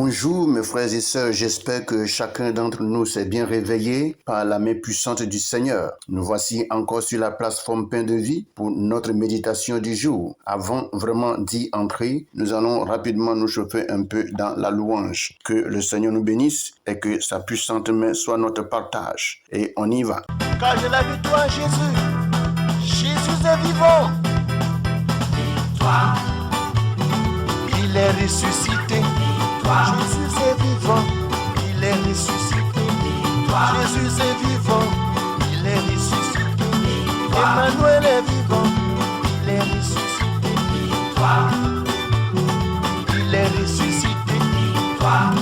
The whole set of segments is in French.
Bonjour mes frères et sœurs, j'espère que chacun d'entre nous s'est bien réveillé par la main puissante du Seigneur. Nous voici encore sur la plateforme Pain de Vie pour notre méditation du jour. Avant vraiment d'y entrer, nous allons rapidement nous chauffer un peu dans la louange. Que le Seigneur nous bénisse et que sa puissante main soit notre partage. Et on y va. Car j'ai la victoire, Jésus. Jésus est vivant. Victoire. Il est ressuscité. Victoire. Jésus est vivant. Il est ressuscité. Victoire. Jésus est vivant. Il est ressuscité. Victoire. Emmanuel est vivant. Il est ressuscité. Victoire. Il est ressuscité. Victoire.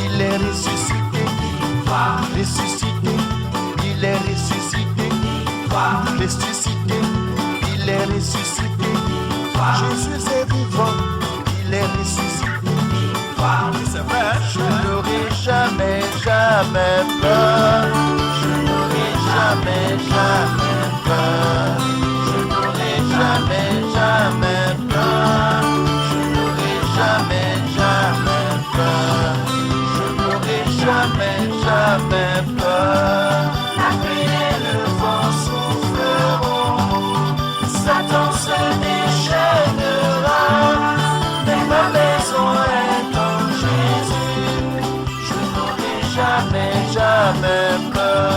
Il est ressuscité. Victoire. Ressuscité. Il est ressuscité. Victoire. Ressuscité. Il est ressuscité. Jésus est vivant, il est ressuscité. Je n'aurai jamais, jamais peur. Je n'aurai jamais, jamais peur. Je n'aurai jamais, jamais peur. Je n'aurai jamais, jamais peur. Je n'aurai jamais, jamais peur. La pluie et le vent souffleront. Satan se déchaînera, mais ma maison est en Jésus. Je n'aurai jamais, jamais peur.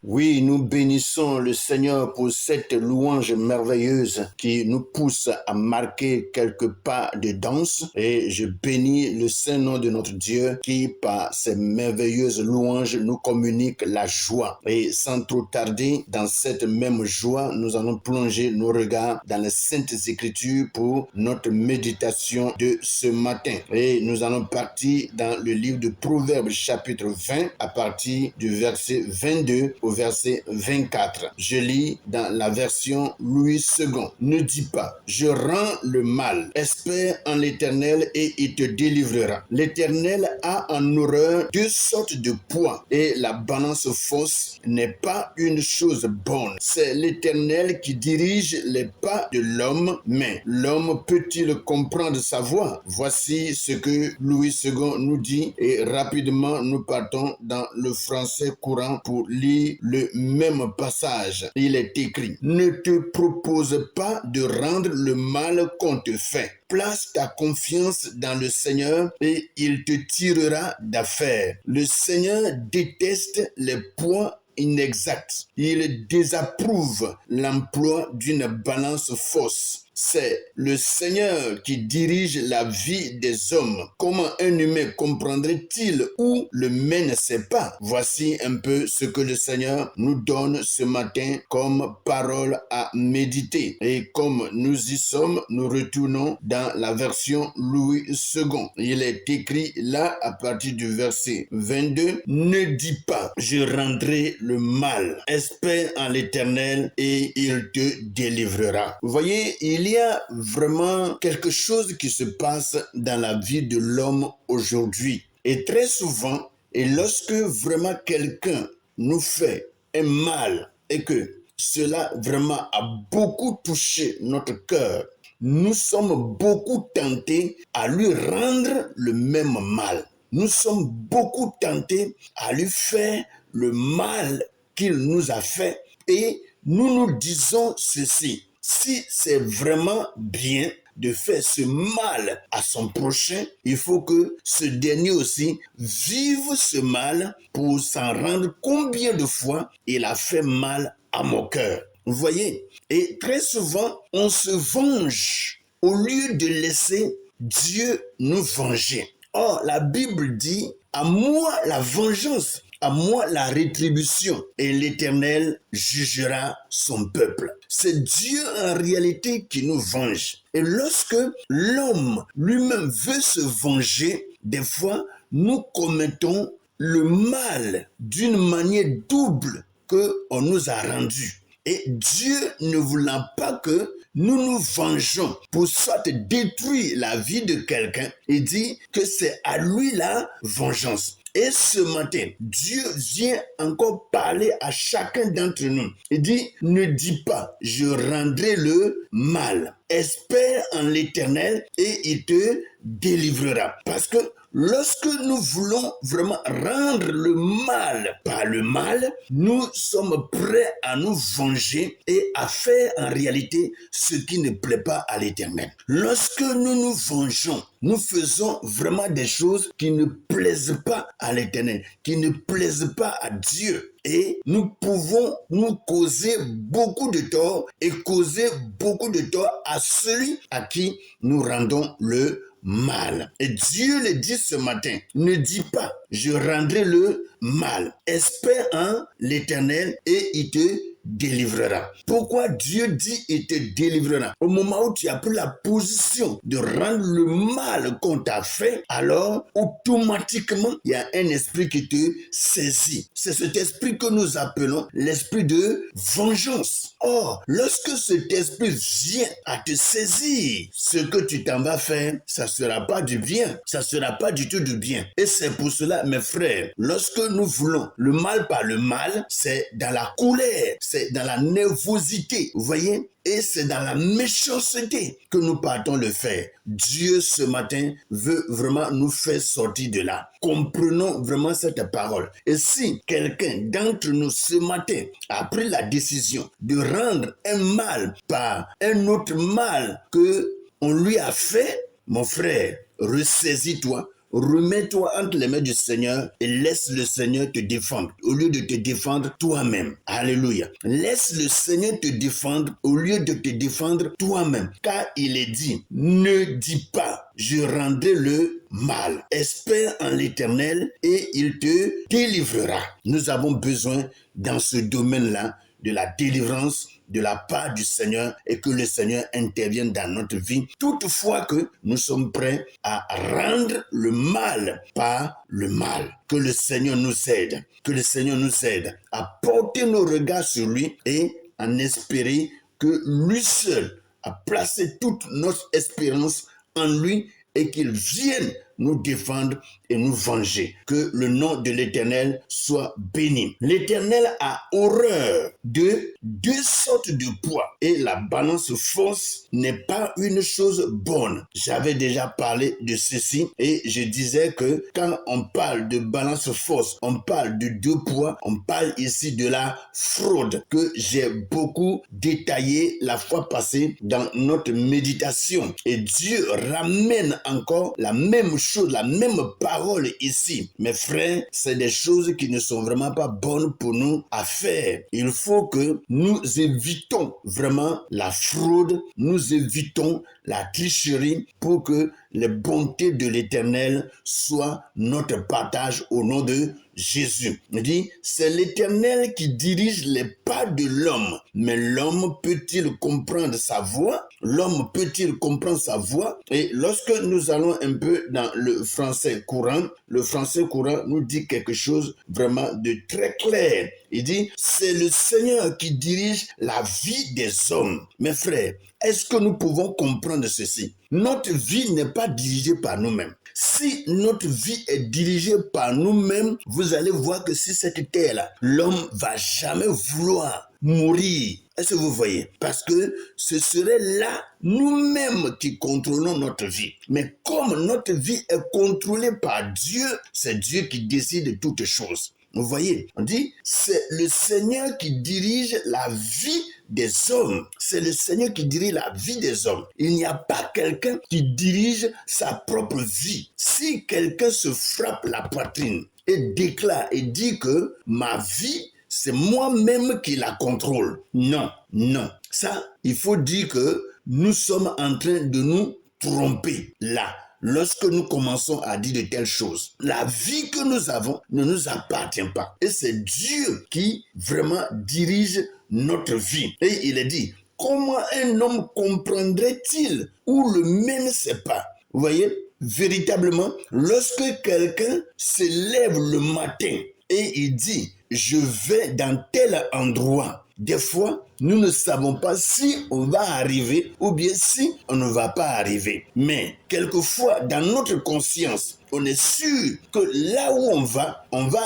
Oui, nous bénissons le Seigneur pour cette louange merveilleuse qui nous pousse à marquer quelques pas de danse. Et je bénis le saint nom de notre Dieu qui, par ces merveilleuses louanges, nous communique la joie. Et sans trop tarder, dans cette même joie, nous allons plonger nos regards dans les Saintes Écritures pour notre méditation de ce matin. Et nous allons partir dans le livre de Proverbes chapitre 20 à partir du verset 22 au verset 24. Je lis dans la version Louis II. Ne dis pas, je rends le mal. Espère en l'Éternel et il te délivrera. L'Éternel a en horreur deux sortes de poids et la balance fausse n'est pas une chose bonne. C'est l'Éternel qui dirige les pas de l'homme, mais l'homme peut-il comprendre sa voie? Voici ce que Louis II nous dit et rapidement nous partons dans le français courant pour lire le même passage. Il est écrit: ne te propose pas de rendre le mal qu'on te fait. Place ta confiance dans le Seigneur et il te tirera d'affaire. Le Seigneur déteste les poids inexacts. Il désapprouve l'emploi d'une balance fausse. C'est le Seigneur qui dirige la vie des hommes. Comment un humain comprendrait-il où le mène ses pas? Voici un peu ce que le Seigneur nous donne ce matin comme parole à méditer. Et comme nous y sommes, nous retournons dans la version Louis II. Il est écrit là à partir du verset 22, ne dis pas, je rendrai le mal. Espère en l'Éternel et il te délivrera. Vous voyez, il y a vraiment quelque chose qui se passe dans la vie de l'homme aujourd'hui. Et très souvent, et lorsque vraiment quelqu'un nous fait un mal et que cela vraiment a beaucoup touché notre cœur, nous sommes beaucoup tentés à lui rendre le même mal. Nous sommes beaucoup tentés à lui faire le mal qu'il nous a fait et nous nous disons ceci: si c'est vraiment bien de faire ce mal à son prochain, il faut que ce dernier aussi vive ce mal pour s'en rendre combien de fois il a fait mal à mon cœur. Vous voyez? Et très souvent, on se venge au lieu de laisser Dieu nous venger. Or, la Bible dit: à moi la vengeance, à moi la rétribution, et l'Éternel jugera son peuple. C'est Dieu en réalité qui nous venge. Et lorsque l'homme lui-même veut se venger, des fois, nous commettons le mal d'une manière double qu'on nous a rendu. Et Dieu ne voulant pas que nous nous vengeons pour soit détruire la vie de quelqu'un, il dit que c'est à lui la vengeance. Et ce matin, Dieu vient encore parler à chacun d'entre nous. Il dit, ne dis pas, je rendrai le mal. Espère en l'Éternel et il te délivrera. Parce que lorsque nous voulons vraiment rendre le mal par le mal, nous sommes prêts à nous venger et à faire en réalité ce qui ne plaît pas à l'Éternel. Lorsque nous nous vengeons, nous faisons vraiment des choses qui ne plaisent pas à l'Éternel, qui ne plaisent pas à Dieu. Et nous pouvons nous causer beaucoup de tort et causer beaucoup de tort à celui à qui nous rendons le mal. Et Dieu le dit ce matin, ne dis pas, je rendrai le mal. Espère en l'Éternel et il te délivrera. Pourquoi Dieu dit il te délivrera? Au moment où tu as pris la position de rendre le mal qu'on t'a fait, alors automatiquement il y a un esprit qui te saisit. C'est cet esprit que nous appelons l'esprit de vengeance. Or, lorsque cet esprit vient à te saisir, ce que tu t'en vas faire, ça sera pas du bien. Ça sera pas du tout du bien. Et c'est pour cela, mes frères, lorsque nous voulons le mal par le mal, c'est dans la colère, c'est dans la nervosité, vous voyez? Et c'est dans la méchanceté que nous partons le faire. Dieu, ce matin, veut vraiment nous faire sortir de là. Comprenons vraiment cette parole. Et si quelqu'un d'entre nous, ce matin, a pris la décision de rendre un mal par un autre mal que on lui a fait, mon frère, ressaisis-toi. Remets-toi entre les mains du Seigneur et laisse le Seigneur te défendre au lieu de te défendre toi-même. Alléluia. Laisse le Seigneur te défendre au lieu de te défendre toi-même. Car il est dit, ne dis pas, je rendrai le mal. Espère en l'Éternel et il te délivrera. Nous avons besoin dans ce domaine-là de la délivrance de la part du Seigneur et que le Seigneur intervienne dans notre vie toutefois que nous sommes prêts à rendre le mal par le mal. Que le Seigneur nous aide, que le Seigneur nous aide à porter nos regards sur lui et en espérer que lui seul a placé toute notre espérance en lui et qu'il vienne nous défendre et nous venger. Que le nom de l'Éternel soit béni. L'Éternel a horreur de deux sortes de poids et la balance fausse n'est pas une chose bonne. J'avais déjà parlé de ceci et je disais que quand on parle de balance fausse, on parle de deux poids, on parle ici de la fraude que j'ai beaucoup détaillé la fois passée dans notre méditation. Et Dieu ramène encore la même chose, la même parole ici. Mes frères, c'est des choses qui ne sont vraiment pas bonnes pour nous à faire. Il faut que nous évitons vraiment la fraude, nous évitons la tricherie pour que les bontés de l'Éternel soient notre partage au nom de Jésus. Il dit, c'est l'Éternel qui dirige les pas de l'homme. Mais l'homme peut-il comprendre sa voix? L'homme peut-il comprendre sa voix? Et lorsque nous allons un peu dans le français courant nous dit quelque chose vraiment de très clair. Il dit, c'est le Seigneur qui dirige la vie des hommes. Mes frères, est-ce que nous pouvons comprendre ceci? Notre vie n'est pas dirigée par nous-mêmes. Si notre vie est dirigée par nous-mêmes, vous allez voir que sur cette terre-là, l'homme va jamais vouloir mourir. Est-ce que vous voyez? Parce que ce serait là nous-mêmes qui contrôlons notre vie. Mais comme notre vie est contrôlée par Dieu, c'est Dieu qui décide de toutes choses. Vous voyez, on dit, c'est le Seigneur qui dirige la vie des hommes. C'est le Seigneur qui dirige la vie des hommes. Il n'y a pas quelqu'un qui dirige sa propre vie. Si quelqu'un se frappe la poitrine et déclare et dit que ma vie, c'est moi-même qui la contrôle. Non, non. Ça, il faut dire que nous sommes en train de nous tromper là. Lorsque nous commençons à dire de telles choses, la vie que nous avons ne nous appartient pas. Et c'est Dieu qui vraiment dirige notre vie. Et il est dit, comment un homme comprendrait-il ou le même ne sait pas? Vous voyez, véritablement, lorsque quelqu'un se lève le matin et il dit, je vais dans tel endroit, des fois, Nous ne savons pas si on va arriver ou bien si on ne va pas arriver. Mais quelquefois, dans notre conscience, on est sûr que là où on va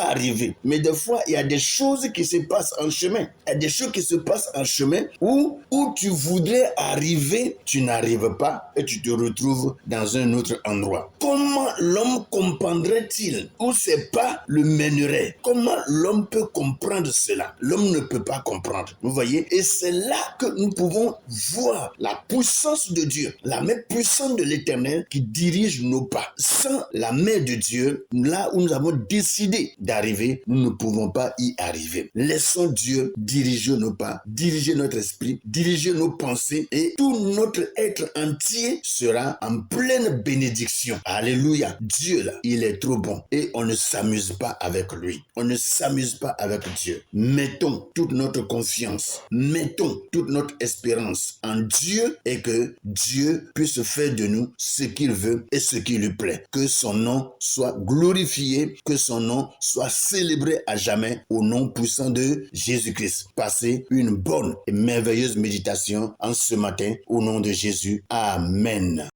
arriver. Mais des fois, il y a des choses qui se passent en chemin. Il y a des choses qui se passent en chemin où tu voudrais arriver, tu n'arrives pas et tu te retrouves dans un autre endroit. Comment l'homme comprendrait-il où ses pas le mèneraient? Comment l'homme peut comprendre cela? L'homme ne peut pas comprendre. Vous voyez? Et c'est là que nous pouvons voir la puissance de Dieu, la main puissante de l'Éternel qui dirige nos pas. Sans la main de Dieu, là où nous avons décidé d'arriver, nous ne pouvons pas y arriver. Laissons Dieu diriger nos pas, diriger notre esprit, diriger nos pensées et tout notre être entier sera en pleine bénédiction. Alléluia. Dieu là, il est trop bon et on ne s'amuse pas avec lui. On ne s'amuse pas avec Dieu. Mettons toute notre confiance, mettons toute notre espérance en Dieu et que Dieu puisse faire de nous ce qu'il veut et ce qui lui plaît. Que son nom soit glorifié, que son nom soit célébré à jamais au nom puissant de Jésus-Christ. Passez une bonne et merveilleuse méditation en ce matin au nom de Jésus. Amen.